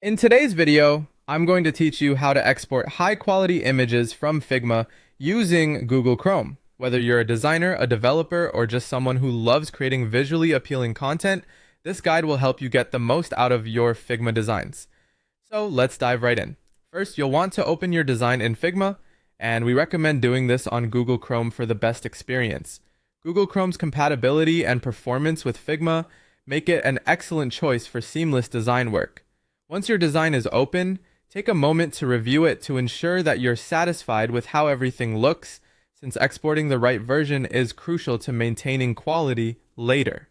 In today's video, I'm going to teach you how to export high-quality images from Figma using Google Chrome. Whether you're a designer, a developer, or just someone who loves creating visually appealing content, this guide will help you get the most out of your Figma designs. So let's dive right in. First, you'll want to open your design in Figma, and we recommend doing this on Google Chrome for the best experience. Google Chrome's compatibility and performance with Figma make it an excellent choice for seamless design work. Once your design is open, take a moment to review it to ensure that you're satisfied with how everything looks, since exporting the right version is crucial to maintaining quality later.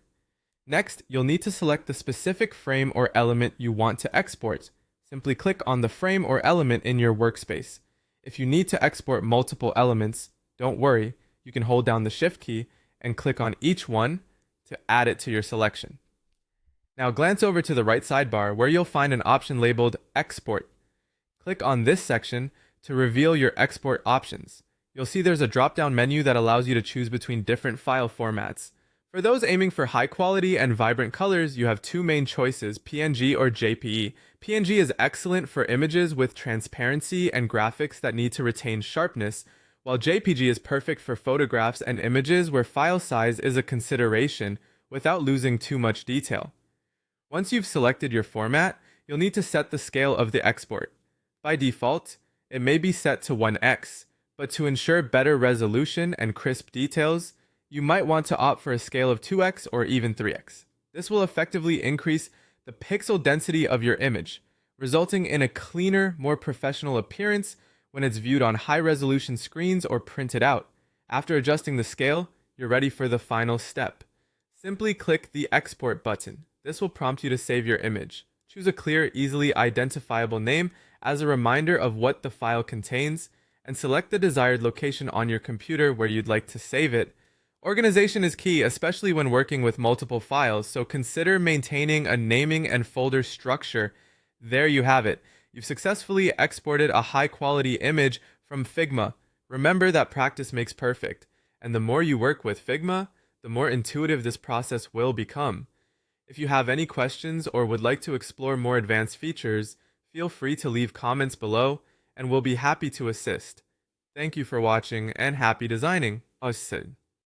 Next, you'll need to select the specific frame or element you want to export. Simply click on the frame or element in your workspace. If you need to export multiple elements, don't worry, you can hold down the Shift key and click on each one to add it to your selection. Now glance over to the right sidebar where you'll find an option labeled Export. Click on this section to reveal your export options. You'll see there's a drop-down menu that allows you to choose between different file formats. For those aiming for high quality and vibrant colors, you have two main choices, PNG or JPE. PNG is excellent for images with transparency and graphics that need to retain sharpness, while JPG is perfect for photographs and images where file size is a consideration without losing too much detail. Once you've selected your format, you'll need to set the scale of the export. By default, it may be set to 1x, but to ensure better resolution and crisp details, you might want to opt for a scale of 2x or even 3x. This will effectively increase the pixel density of your image, resulting in a cleaner, more professional appearance when it's viewed on high-resolution screens or printed out. After adjusting the scale, you're ready for the final step. Simply click the Export button. This will prompt you to save your image. Choose a clear, easily identifiable name as a reminder of what the file contains, and select the desired location on your computer where you'd like to save it. Organization is key, especially when working with multiple files, so consider maintaining a naming and folder structure. There you have it. You've successfully exported a high-quality image from Figma. Remember that practice makes perfect, and the more you work with Figma, the more intuitive this process will become. If you have any questions or would like to explore more advanced features, feel free to leave comments below, and we'll be happy to assist. Thank you for watching and happy designing. Us.